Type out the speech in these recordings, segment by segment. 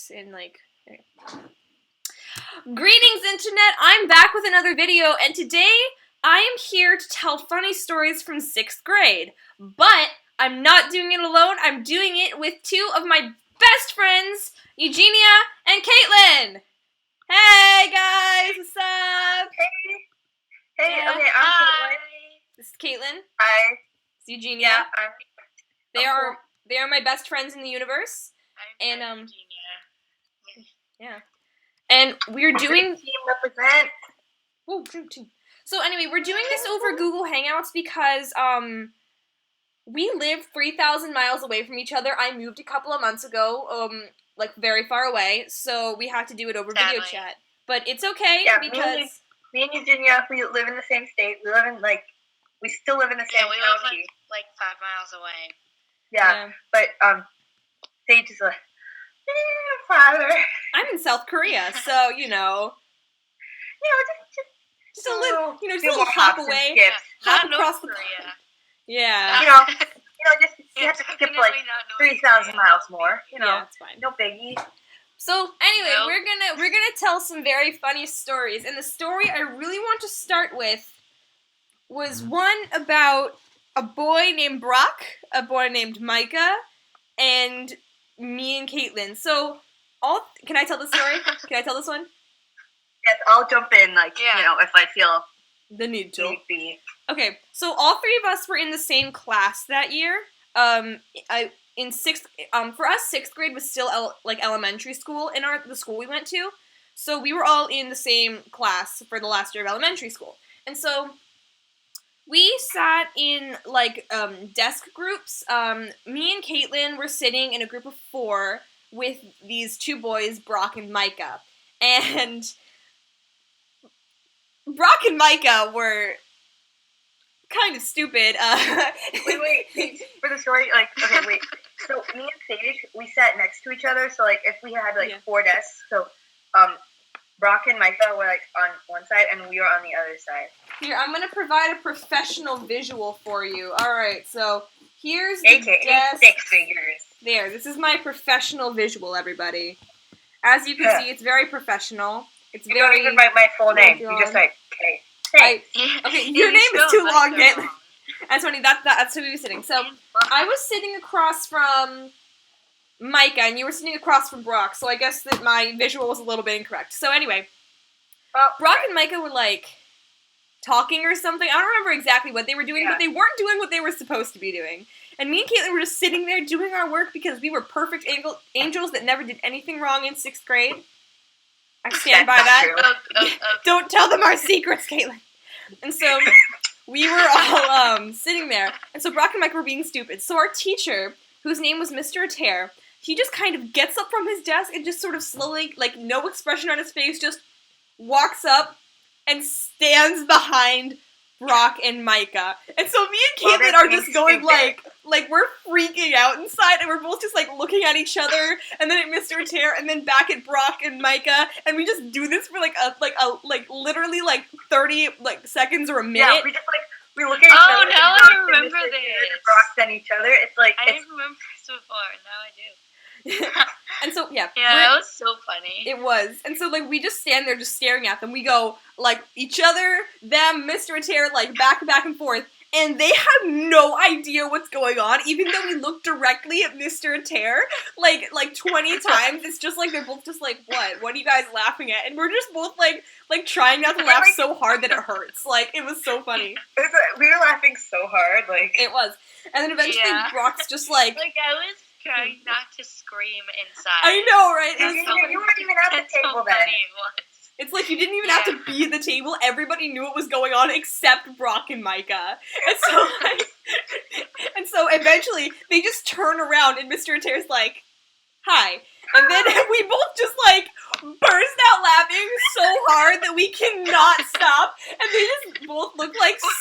this in like... Okay. Greetings, Internet! I'm back with another video, and today I am here to tell funny stories from 6th grade. But I'm not doing it alone, I'm doing it with two of my best friends, Eugenia and Caitlin! Hey guys, what's up? Hey, Yeah. okay, I'm Caitlin. This is Caitlin. Hi. It's Eugenia. Yeah, They are my best friends in the universe. I'm And Eugenia. yeah. And we're doing team represent. Whoa, dream team. So anyway, we're doing this over Google Hangouts because we live 3,000 miles away from each other. I moved a couple of months ago, like very far away, so we had to do it over video chat. But it's okay because me and Eugenia, we live in the same state. We live in we still live in the same we county. live like 5 miles away. Yeah, but Sage is like, father. I'm in South Korea, so you know, just a little, just a little hop away, hop across the Korea. Yeah. You have to skip like 3,000 miles more. Yeah, it's fine. No biggie. So anyway, we're gonna tell some very funny stories, and the story I really want to start with was one about a boy named Brock, a boy named Micah, and me and Caitlin. So, can I tell the story? Can I tell this one? Yes, I'll jump in, if I feel the need to. Need be. Okay, so all three of us were in the same class that year. In sixth, for us, 6th grade was still elementary school in the school we went to. So we were all in the same class for the last year of elementary school, and so we sat in desk groups. Me and Caitlin were sitting in a group of 4 with these 2 boys, Brock and Micah, and Brock and Micah were kind of stupid. Wait. For the story, okay, wait. So me and Sage, we sat next to each other. So if we had 4 desks, so Brock and Micah were on one side, and we were on the other side. Here, I'm gonna provide a professional visual for you. All right, so here's the AKA desk. 6 figures. There, this is my professional visual, everybody. As you can see, it's very professional. It's you don't even write my full name. You just write K. Okay, your name is too long, Caitlin. That's funny. That's who we were sitting. So I was sitting across from Micah, and you were sitting across from Brock. So I guess that my visual was a little bit incorrect. So anyway, Brock and Micah were talking or something. I don't remember exactly what they were doing, but they weren't doing what they were supposed to be doing. And me and Caitlin were just sitting there doing our work because we were perfect angels that never did anything wrong in 6th grade. I stand by that. Don't tell them our secrets, Caitlin. And so we were all sitting there. And so Brock and Mike were being stupid. So our teacher, whose name was Mr. Ater, he just kind of gets up from his desk and just sort of slowly, no expression on his face, just walks up and stands behind Brock and Micah. And so me and Caitlin are just going we're freaking out inside, and we're both just looking at each other, and then at Mr. Ater, and then back at Brock and Micah, and we just do this for literally 30 seconds or a minute. Yeah, we look at each other. Oh, now I remember this. Brock and each other. It's I didn't remember this before. Now I do. And so yeah, that was so funny. It was. And so we just stand there just staring at them. We go each other, them, Mr. Ater, back and forth, and they have no idea what's going on, even though we look directly at Mr. Ater 20 times. It's just they're both just what are you guys laughing at? And we're just both trying not to laugh so hard that it hurts. It was so funny. We were laughing so hard, it was. And then eventually Brock's just I was trying not to scream inside. I know, right? You weren't even at the table then. It's you didn't even have to be at the table. Everybody knew what was going on except Brock and Micah. And so eventually they just turn around and Mr. Ater's hi. And then we both just burst out laughing so hard that we cannot stop. And they just both look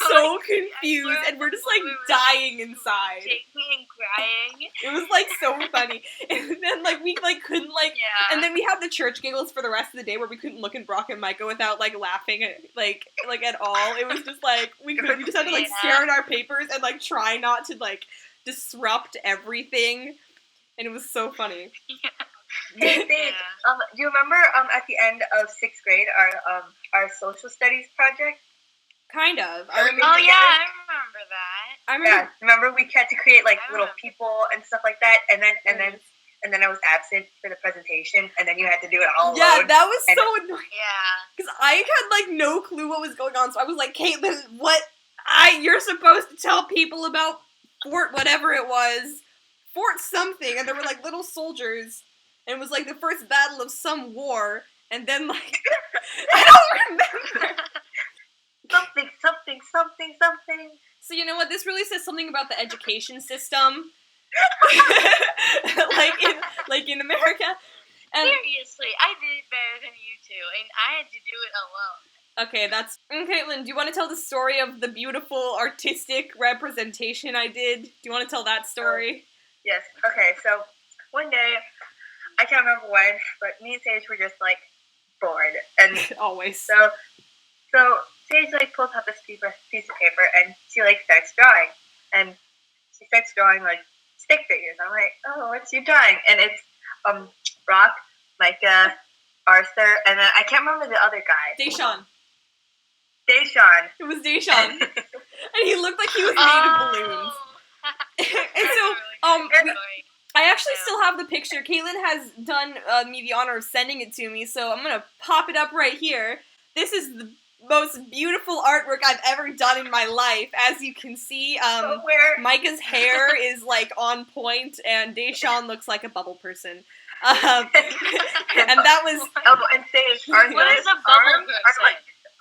so confused, and we're just dying inside. Shaking and crying. It was so funny. And then we couldn't and then we had the church giggles for the rest of the day where we couldn't look at Brock and Micah without laughing at at all. It was just we just had to stare at our papers and try not to disrupt everything. And it was so funny. Yeah. Hey, Sage, do you remember at the end of 6th grade our social studies project? Kind of. I remember that. Remember we had to create like little people and stuff like that, and then I was absent for the presentation, and then you had to do it all alone. Yeah, that was so annoying. Yeah. Because I had like no clue what was going on, so I was like, Caitlin, you're supposed to tell people about Fort whatever it was, Fort something, and there were like little soldiers, and it was like the first battle of some war, and then like, I don't remember. Something. So you know what? This really says something about the education system, like in America. And seriously, I did it better than you two, and I had to do it alone. Okay, Caitlin, do you want to tell the story of the beautiful artistic representation I did? Do you want to tell that story? Yes. Okay, so one day, I can't remember when, but me and Sage were just like bored, and always. So Sage like pulls out this piece of paper, and she like starts drawing, and she starts drawing like stick figures. I'm like, oh, what's you drawing? And it's Brock, Micah, Arthur, and then I can't remember the other guy. Deshaun. It was Deshaun. And he looked like he was made of balloons. And so, I actually still have the picture. Caitlin has done me the honor of sending it to me, so I'm gonna pop it up right here. This is the most beautiful artwork I've ever done in my life. As you can see, Micah's hair is like on point, and Deshaun looks like a bubble person. And that was. Oh, and Sage, what is a bubble person?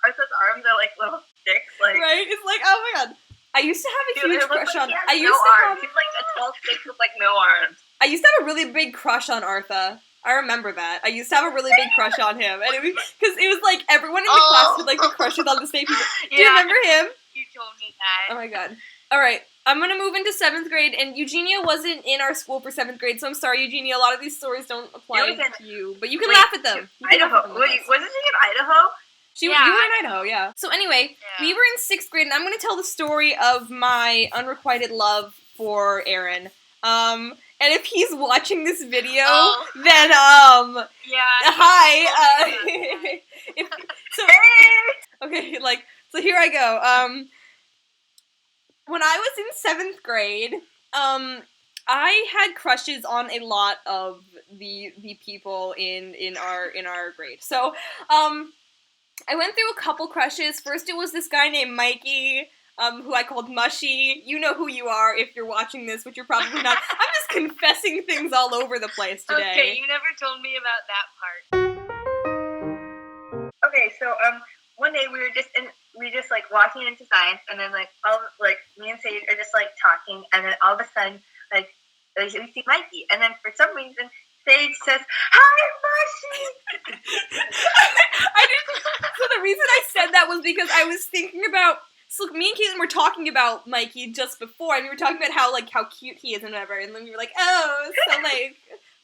Arthur's arms are like little sticks, like right. It's like, oh my god. I used to have a huge crush on. He's like a tall stick with like no arms. I used to have a really big crush on Arthur. I remember that. I used to have a really big crush on him, and it was because it was like everyone in the class would like be crushes on the same people. Do you remember him? You told me that. Oh my god. All right, I'm gonna move into 7th grade, and Eugenia wasn't in our school for 7th grade, so I'm sorry, Eugenia. A lot of these stories don't apply to you, but you can laugh at them. Idaho. Wait, wasn't she in Idaho? You were in Idaho, yeah. So anyway, we were in 6th grade, and I'm going to tell the story of my unrequited love for Aaron. And if he's watching this video, then, hi. Okay, so here I go. When I was in 7th grade, I had crushes on a lot of the people in our grade. So, I went through a couple crushes. First, it was this guy named Mikey, who I called Mushy. You know who you are if you're watching this, which you're probably not. I'm just confessing things all over the place today. Okay, you never told me about that part. Okay, so one day we were just like walking into science, and then like me and Sage are just like talking, and then all of a sudden like we see Mikey, and then for some reason Sage says, "Hi, Mushy." So the reason I said that was because I was thinking about. So me and Caitlin were talking about Mikey just before, and we were talking about how cute he is and whatever, and then we were like, oh, so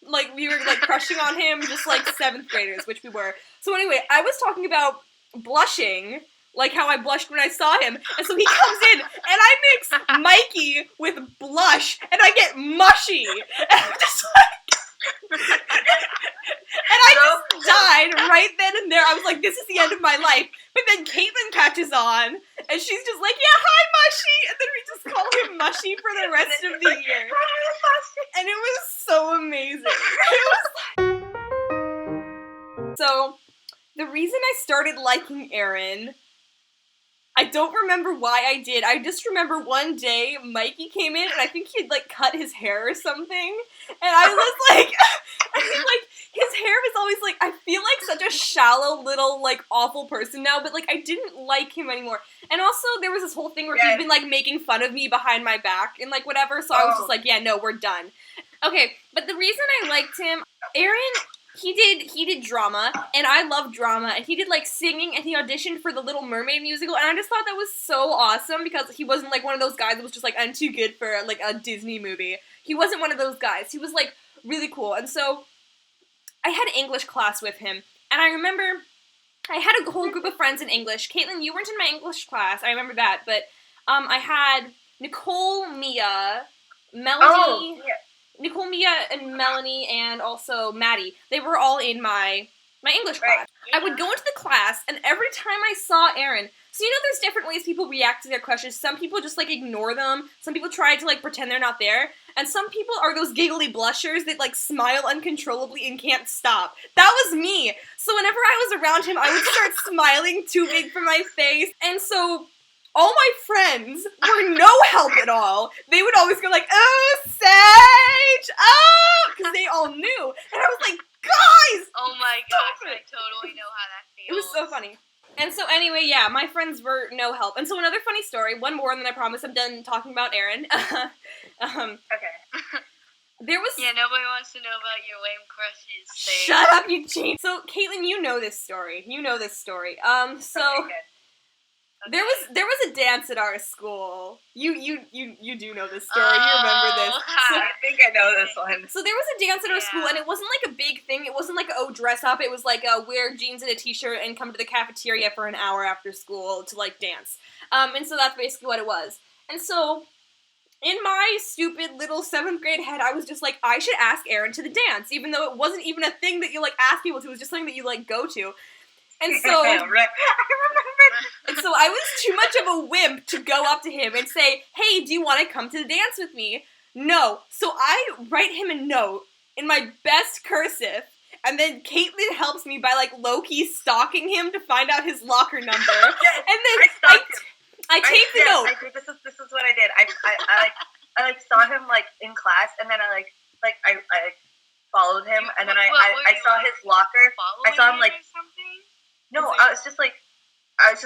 like we were like crushing on him, just like 7th graders, which we were. So anyway, I was talking about blushing, like how I blushed when I saw him, and so he comes in, and I mix Mikey with blush, and I get Mushy, and I'm just like. And I just died right then and there. I was like, this is the end of my life. But then Caitlin catches on, and she's just like, yeah, hi, Mushy. And then we just call him Mushy for the rest of the year. And it was so amazing. So, the reason I started liking Aaron, I don't remember why I did. I just remember one day Mikey came in, and I think he'd cut his hair or something. And I was like, his hair was always I feel like such a shallow little awful person now, but I didn't like him anymore. And also there was this whole thing where he'd been making fun of me behind my back and whatever, so I was just yeah, no, we're done. Okay, but the reason I liked him, Aaron, he did drama, and I love drama, and he did singing, and he auditioned for the Little Mermaid musical, and I just thought that was so awesome because he wasn't one of those guys that was just I'm too good for a Disney movie. He wasn't one of those guys. He was really cool. And so I had English class with him, and I remember I had a whole group of friends in English. Caitlin, you weren't in my English class. I remember that, but I had Nicole, Mia, Melanie, Nicole, Mia, and Melanie, and also Maddie, they were all in my English class. I would go into the class, and every time I saw Aaron, so you know there's different ways people react to their crushes. Some people just, like, ignore them. Some people try to, like, pretend they're not there. And some people are those giggly blushers that, like, smile uncontrollably and can't stop. That was me! So whenever I was around him, I would start smiling too big for my face. And so all my friends were no help at all. They would always go like, oh, Sage! Oh! Because they all knew. And I was like, guys! Oh my gosh, I totally know how that feels. It was so funny. And so anyway, yeah, my friends were no help. And so another funny story, one more, and then I promise I'm done talking about Aaron. Okay. There was... Yeah, nobody wants to know about your lame crushes. Shut up, you cheat! So, Caitlin, you know this story. So... Okay, There was a dance at our school. You do know this story. You remember this. So, I think I know this one. so there was a dance at our school, and it wasn't like a big thing. It wasn't like, oh, dress up. It was like, wear jeans and a t-shirt and come to the cafeteria for an hour after school to, like, dance. And so that's basically what it was. And so, in my stupid little 7th grade head, I was just like, I should ask Aaron to the dance, even though it wasn't even a thing that you, like, ask people to. It was just something that you, like, go to. And so, I remember. and so I was too much of a wimp to go up to him and say, hey, do you want to come to the dance with me? No. So I write him a note in my best cursive, and then Caitlin helps me by, like, low-key stalking him to find out his locker number. Yes, And then I taped the note. This is what I did. I saw him, like, in class, and then I followed him, and then I saw his locker. I saw him, like, no, I was just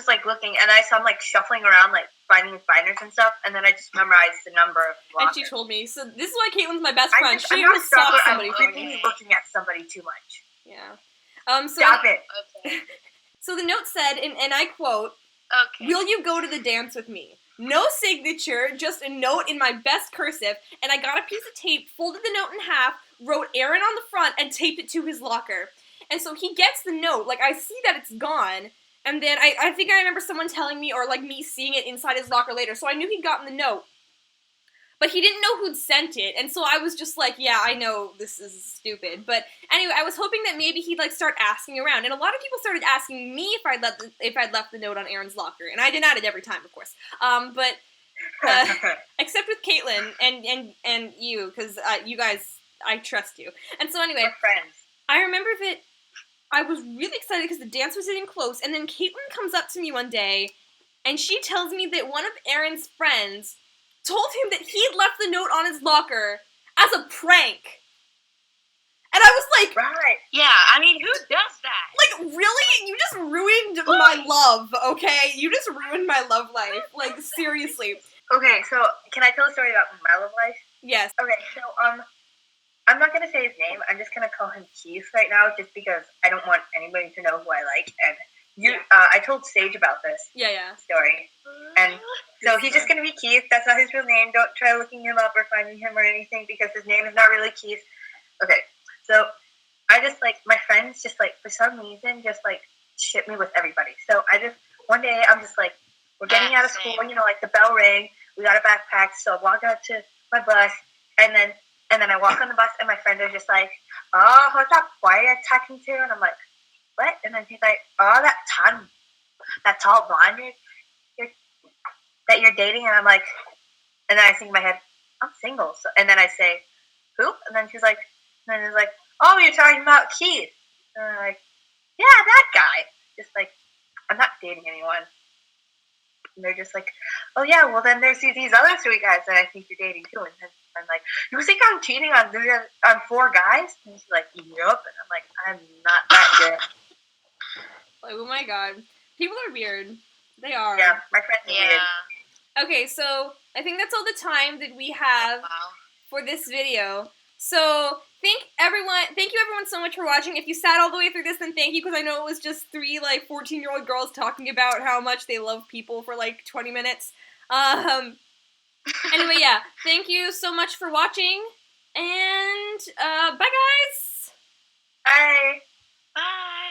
like looking, and I saw him, like, shuffling around, like, finding his binders and stuff, and then I just memorized the number of the locker. And she told me. So this is why Caitlin's my best friend. I'm She not will stalk somebody for creepily me. looking at somebody too much. Yeah. So Stop it. Okay. So the note said, and I quote, Okay. will you go to the dance with me? No signature, just a note in my best cursive, and I got a piece of tape, folded the note in half, wrote Aaron on the front, and taped it to his locker. And so he gets the note, like, I see that it's gone, and then I think I remember someone telling me, or, like, me seeing it inside his locker later, so I knew he'd gotten the note. But he didn't know who'd sent it, and so I was just like, yeah, I know this is stupid. But anyway, I was hoping that maybe he'd, like, start asking around, and a lot of people started asking me if I'd left the note on Aaron's locker, and I denied it every time, of course. But except with Caitlin and you, because you guys, I trust you. And so anyway, We're friends. I remember that I was really excited because the dance was getting close, and then Caitlin comes up to me one day, and she tells me that one of Aaron's friends told him that he'd left the note on his locker as a prank. And I was like... Right. Yeah, I mean, who does that? Like, really? You just ruined my love, okay? You just ruined my love life. Like, seriously. Okay, so can I tell a story about my love life? Yes. Okay, so, I'm not going to say his name. I'm just going to call him Keith right now just because I don't want anybody to know who I like. And I told Sage about this story. And so he's just going to be Keith. That's not his real name. Don't try looking him up or finding him or anything because his name is not really Keith. Okay, so I just, like, my friends just, like, for some reason, just, like, ship me with everybody. So one day I'm just, like, we're getting out of school, you know, like, the bell rang. We got a backpack, so I walk out to my bus, and then I walk on the bus, and my friend is just like, oh, who's that boy you're talking to? And I'm like, what? And then he's like, oh, that tall blonde that you're dating? And I'm like, and then I think in my head, I'm single. So, and then I say, who? And then he's like, oh, you're talking about Keith. And I'm like, yeah, that guy. Just like, I'm not dating anyone. And they're just like, oh yeah, well then there's these other 3 guys that I think you're dating too. And then I'm like, you think I'm cheating on 4 guys? And he's like, yup. And I'm like, I'm not that good. Like, oh my god. People are weird. They are. Yeah, my friends are weird. Okay, so I think that's all the time that we have for this video. So thank you everyone so much for watching. If you sat all the way through this, then thank you, because I know it was just 3, like, 14-year-old girls talking about how much they love people for, like, 20 minutes. Anyway, yeah, thank you so much for watching, and, bye guys! Bye! Bye!